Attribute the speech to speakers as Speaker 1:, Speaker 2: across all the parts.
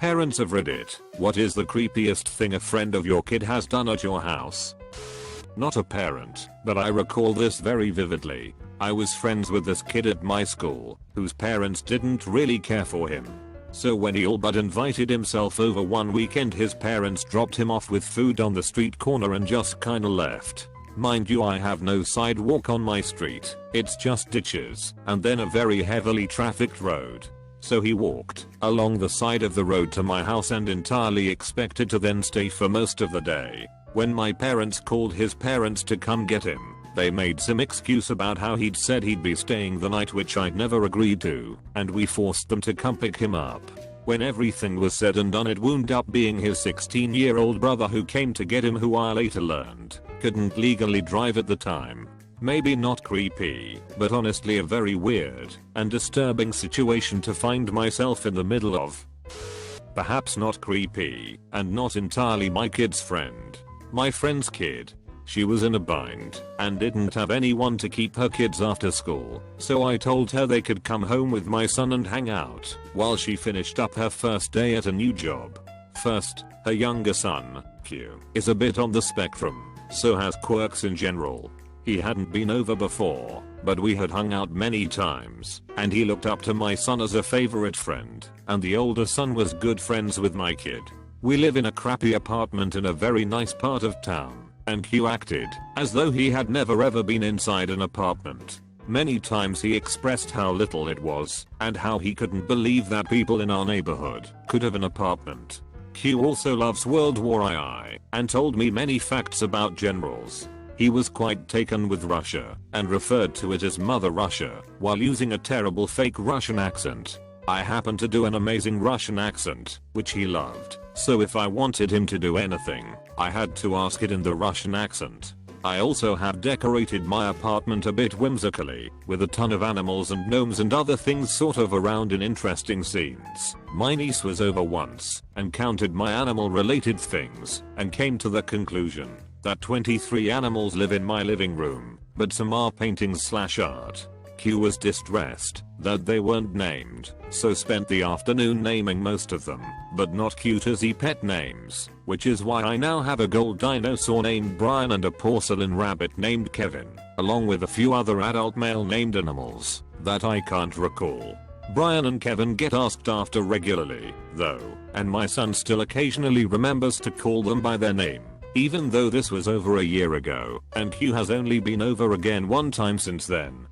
Speaker 1: Parents of Reddit, what is the creepiest thing a friend of your kid has done at your house? Not a parent, but I recall this very vividly. I was friends with this kid at my school, whose parents didn't really care for him. So when he all but invited himself over one weekend, his parents dropped him off with food on the street corner and just kinda left. Mind you, I have no sidewalk on my street, it's just ditches, and then a very heavily trafficked road. So he walked along the side of the road to my house and entirely expected to then stay for most of the day. When my parents called his parents to come get him, they made some excuse about how he'd said he'd be staying the night, which I'd never agreed to, and we forced them to come pick him up. When everything was said and done, it wound up being his 16-year-old brother who came to get him, who I later learned couldn't legally drive at the time. Maybe not creepy, but honestly a very weird and disturbing situation to find myself in the middle of. Perhaps not creepy, and not entirely my kid's friend. My friend's kid. She was in a bind and didn't have anyone to keep her kids after school, so I told her they could come home with my son and hang out while she finished up her first day at a new job. First, her younger son, Q, is a bit on the spectrum, so has quirks in general. He hadn't been over before, but we had hung out many times, and he looked up to my son as a favorite friend, and the older son was good friends with my kid. We live in a crappy apartment in a very nice part of town, and Q acted as though he had never ever been inside an apartment. Many times he expressed how little it was, and how he couldn't believe that people in our neighborhood could have an apartment. Q also loves World War II, and told me many facts about generals. He was quite taken with Russia, and referred to it as Mother Russia, while using a terrible fake Russian accent. I happen to do an amazing Russian accent, which he loved, so if I wanted him to do anything, I had to ask it in the Russian accent. I also have decorated my apartment a bit whimsically, with a ton of animals and gnomes and other things sort of around in interesting scenes. My niece was over once, and counted my animal related things, and came to the conclusion that 23 animals live in my living room, but some are paintings/art. Q was distressed that they weren't named, so spent the afternoon naming most of them, but not cute as pet names, which is why I now have a gold dinosaur named Brian and a porcelain rabbit named Kevin, along with a few other adult male named animals that I can't recall. Brian and Kevin get asked after regularly, though, and my son still occasionally remembers to call them by their name, even though this was over a year ago, and Q has only been over again one time since then.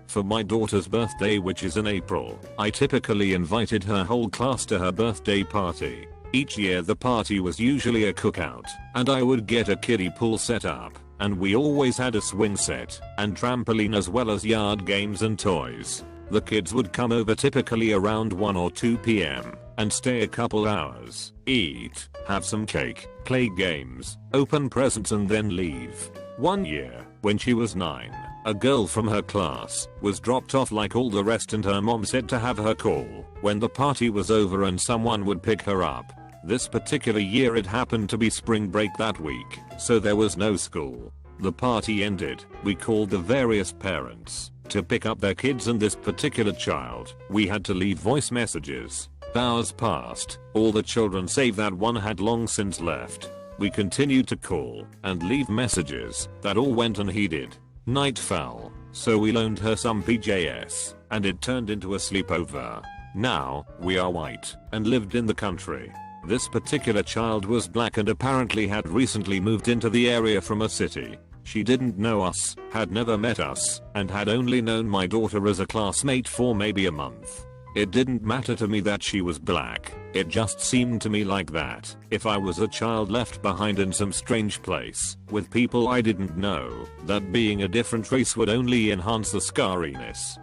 Speaker 1: For my daughter's birthday, which is in April, I typically invited her whole class to her birthday party. Each year the party was usually a cookout, and I would get a kiddie pool set up, and we always had a swing set and trampoline as well as yard games and toys. The kids would come over typically around 1 or 2 p.m. and stay a couple hours, eat, have some cake, play games, open presents and then leave. One year, when she was 9, a girl from her class was dropped off like all the rest, and her mom said to have her call when the party was over and someone would pick her up. This particular year it happened to be spring break that week, so there was no school. The party ended, we called the various parents to pick up their kids and this particular child. We had to leave voice messages. Hours passed, all the children save that one had long since left. We continued to call and leave messages that all went unheeded. Night fell, so we loaned her some PJs, and it turned into a sleepover. Now, we are white, and lived in the country. This particular child was black and apparently had recently moved into the area from a city. She didn't know us, had never met us, and had only known my daughter as a classmate for maybe a month. It didn't matter to me that she was black, it just seemed to me like that if I was a child left behind in some strange place with people I didn't know, that being a different race would only enhance the scariness.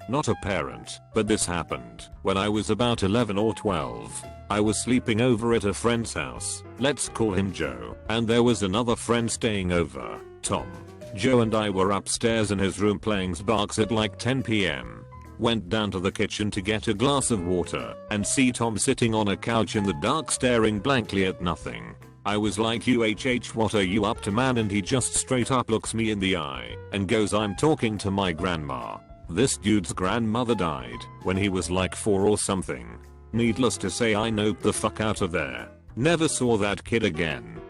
Speaker 1: Not a parent, but this happened when I was about 11 or 12. I was sleeping over at a friend's house, let's call him Joe, and there was another friend staying over, Tom. Joe and I were upstairs in his room playing Sparks at like 10 p.m. Went down to the kitchen to get a glass of water and see Tom sitting on a couch in the dark staring blankly at nothing. I was like, what are you up to, man? And he just straight up looks me in the eye and goes, I'm talking to my grandma. This dude's grandmother died when he was like 4 or something. Needless to say, I noped the fuck out of there. Never saw that kid again.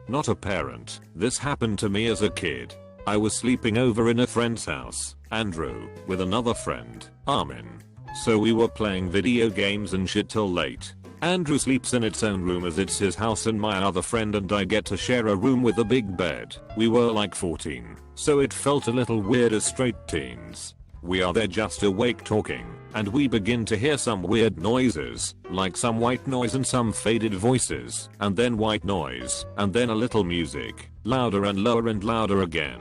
Speaker 1: Not a parent. This happened to me as a kid. I was sleeping over in a friend's house, Andrew, with another friend, Armin. So we were playing video games and shit till late. Andrew sleeps in its own room as it's his house, and my other friend and I get to share a room with a big bed. We were like 14, so it felt a little weird as straight teens. We are there just awake talking, and we begin to hear some weird noises, like some white noise and some faded voices, and then white noise, and then a little music, louder and lower and louder again.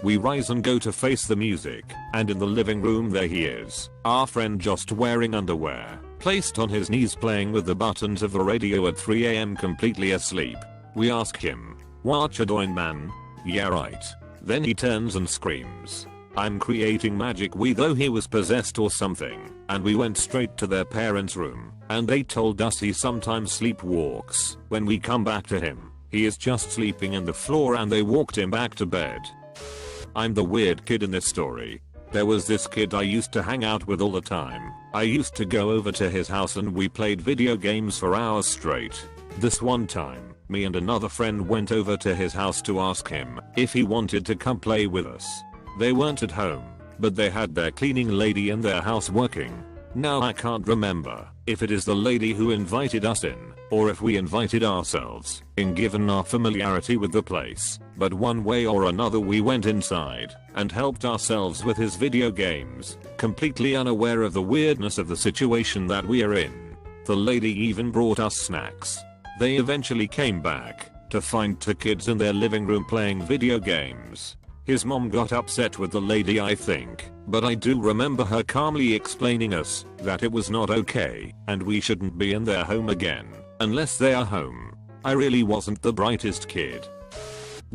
Speaker 1: We rise and go to face the music, and in the living room there he is, our friend just wearing underwear, placed on his knees playing with the buttons of the radio at 3 AM completely asleep. We ask him, "What you doing, man?" "Yeah right." Then he turns and screams, "I'm creating magic." We thought he was possessed or something, and we went straight to their parents' room, and they told us he sometimes sleepwalks. When we come back to him, he is just sleeping in the floor, and they walked him back to bed. I'm the weird kid in this story. There was this kid I used to hang out with all the time. I used to go over to his house and we played video games for hours straight. This one time, me and another friend went over to his house to ask him if he wanted to come play with us. They weren't at home, but they had their cleaning lady in their house working. Now I can't remember if it is the lady who invited us in, or if we invited ourselves in given our familiarity with the place, but one way or another we went inside and helped ourselves with his video games, completely unaware of the weirdness of the situation that we are in. The lady even brought us snacks. They eventually came back to find two kids in their living room playing video games. His mom got upset with the lady, I think, but I do remember her calmly explaining us that it was not okay and we shouldn't be in their home again unless they are home. I really wasn't the brightest kid.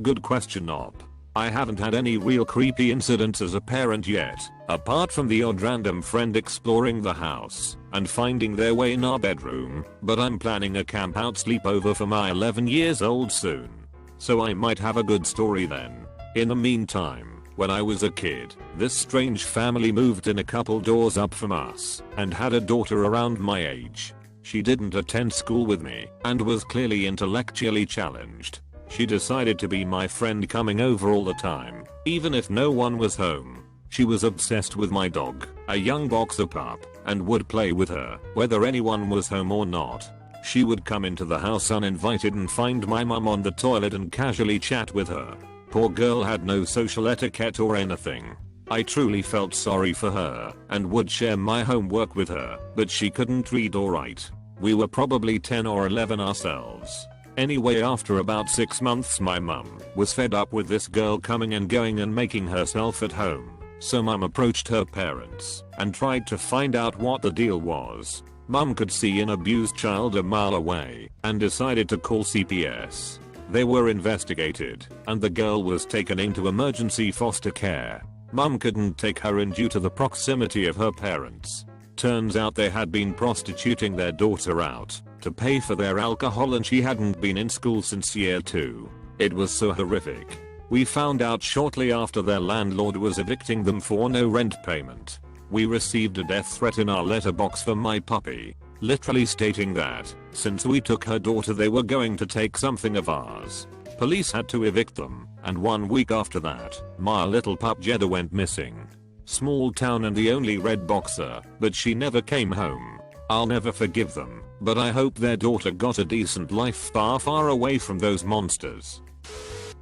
Speaker 1: Good question, Op. I haven't had any real creepy incidents as a parent yet, apart from the odd random friend exploring the house and finding their way in our bedroom, but I'm planning a camp out sleepover for my 11 years old soon, so I might have a good story then. In the meantime, when I was a kid, this strange family moved in a couple doors up from us and had a daughter around my age. She didn't attend school with me and was clearly intellectually challenged. She decided to be my friend, coming over all the time, even if no one was home. She was obsessed with my dog, a young boxer pup, and would play with her whether anyone was home or not. She would come into the house uninvited and find my mum on the toilet and casually chat with her. Poor girl had no social etiquette or anything. I truly felt sorry for her and would share my homework with her, but she couldn't read or write. We were probably 10 or 11 ourselves. Anyway, after about 6 months my mum was fed up with this girl coming and going and making herself at home. So mum approached her parents and tried to find out what the deal was. Mum could see an abused child a mile away and decided to call CPS. They were investigated and the girl was taken into emergency foster care. Mum couldn't take her in due to the proximity of her parents. Turns out they had been prostituting their daughter out to pay for their alcohol, and she hadn't been in school since year 2. It was so horrific. We found out shortly after their landlord was evicting them for no rent payment. We received a death threat in our letterbox for my puppy, literally stating that since we took her daughter they were going to take something of ours. Police had to evict them, and 1 week after that, my little pup Jeddah went missing. Small town and the only red boxer, but she never came home. I'll never forgive them, but I hope their daughter got a decent life far away from those monsters.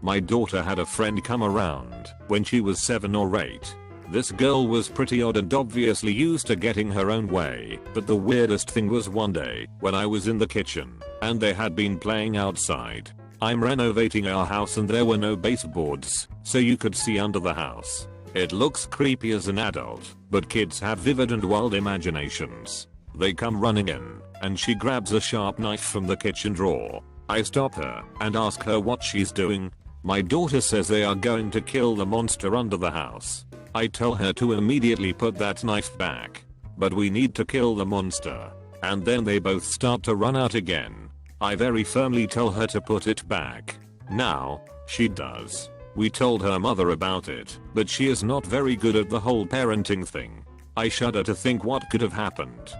Speaker 1: My daughter had a friend come around when she was 7 or 8. This girl was pretty odd and obviously used to getting her own way, but the weirdest thing was one day when I was in the kitchen and they had been playing outside. I'm renovating our house and there were no baseboards, so you could see under the house. It looks creepy as an adult, but kids have vivid and wild imaginations. They come running in, and she grabs a sharp knife from the kitchen drawer. I stop her and ask her what she's doing. My daughter says they are going to kill the monster under the house. I tell her to immediately put that knife back. But we need to kill the monster. And then they both start to run out again. I very firmly tell her to put it back. Now, she does. We told her mother about it, but she is not very good at the whole parenting thing. I shudder to think what could have happened.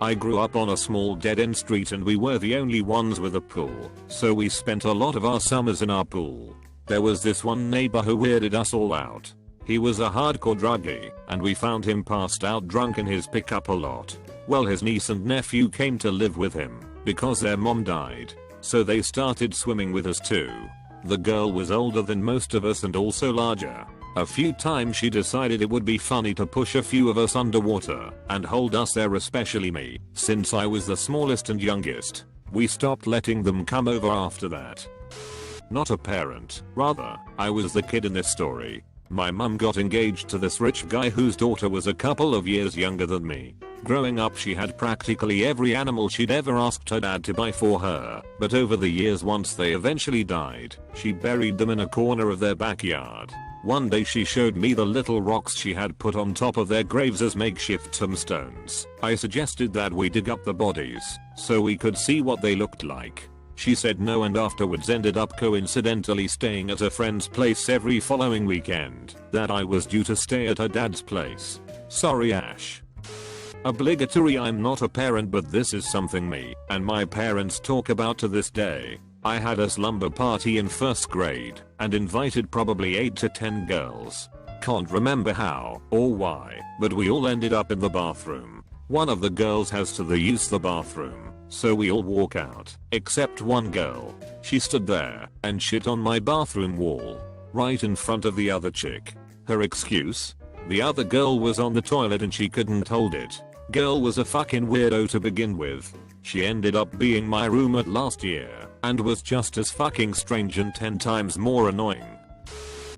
Speaker 1: I grew up on a small dead-end street and we were the only ones with a pool, so we spent a lot of our summers in our pool. There was this one neighbor who weirded us all out. He was a hardcore druggie, and we found him passed out drunk in his pickup a lot. Well, his niece and nephew came to live with him, because their mom died. So they started swimming with us too. The girl was older than most of us and also larger. A few times she decided it would be funny to push a few of us underwater and hold us there, especially me, since I was the smallest and youngest. We stopped letting them come over after that. Not a parent, rather, I was the kid in this story. My mum got engaged to this rich guy whose daughter was a couple of years younger than me. Growing up she had practically every animal she'd ever asked her dad to buy for her, but over the years once they eventually died, she buried them in a corner of their backyard. One day she showed me the little rocks she had put on top of their graves as makeshift tombstones. I suggested that we dig up the bodies, so we could see what they looked like. She said no and afterwards ended up coincidentally staying at a friend's place every following weekend that I was due to stay at her dad's place. Sorry Ash. Obligatory. I'm not a parent, but this is something me and my parents talk about to this day. I had a slumber party in first grade and invited probably 8 to 10 girls. Can't remember how or why, but we all ended up in the bathroom. One of the girls has to use the bathroom, so we all walk out, except one girl. She stood there and shit on my bathroom wall, right in front of the other chick. Her excuse? The other girl was on the toilet and she couldn't hold it. Girl was a fucking weirdo to begin with. She ended up being my roommate last year and was just as fucking strange and 10 times more annoying.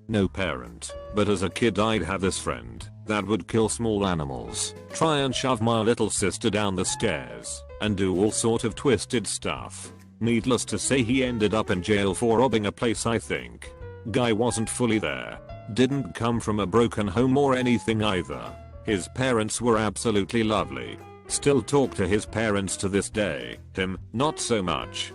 Speaker 1: No parent, but as a kid I'd have this friend that would kill small animals, try and shove my little sister down the stairs, and do all sort of twisted stuff. Needless to say he ended up in jail for robbing a place I think. Guy wasn't fully there. Didn't come from a broken home or anything either. His parents were absolutely lovely. Still talk to his parents to this day. Him, not so much.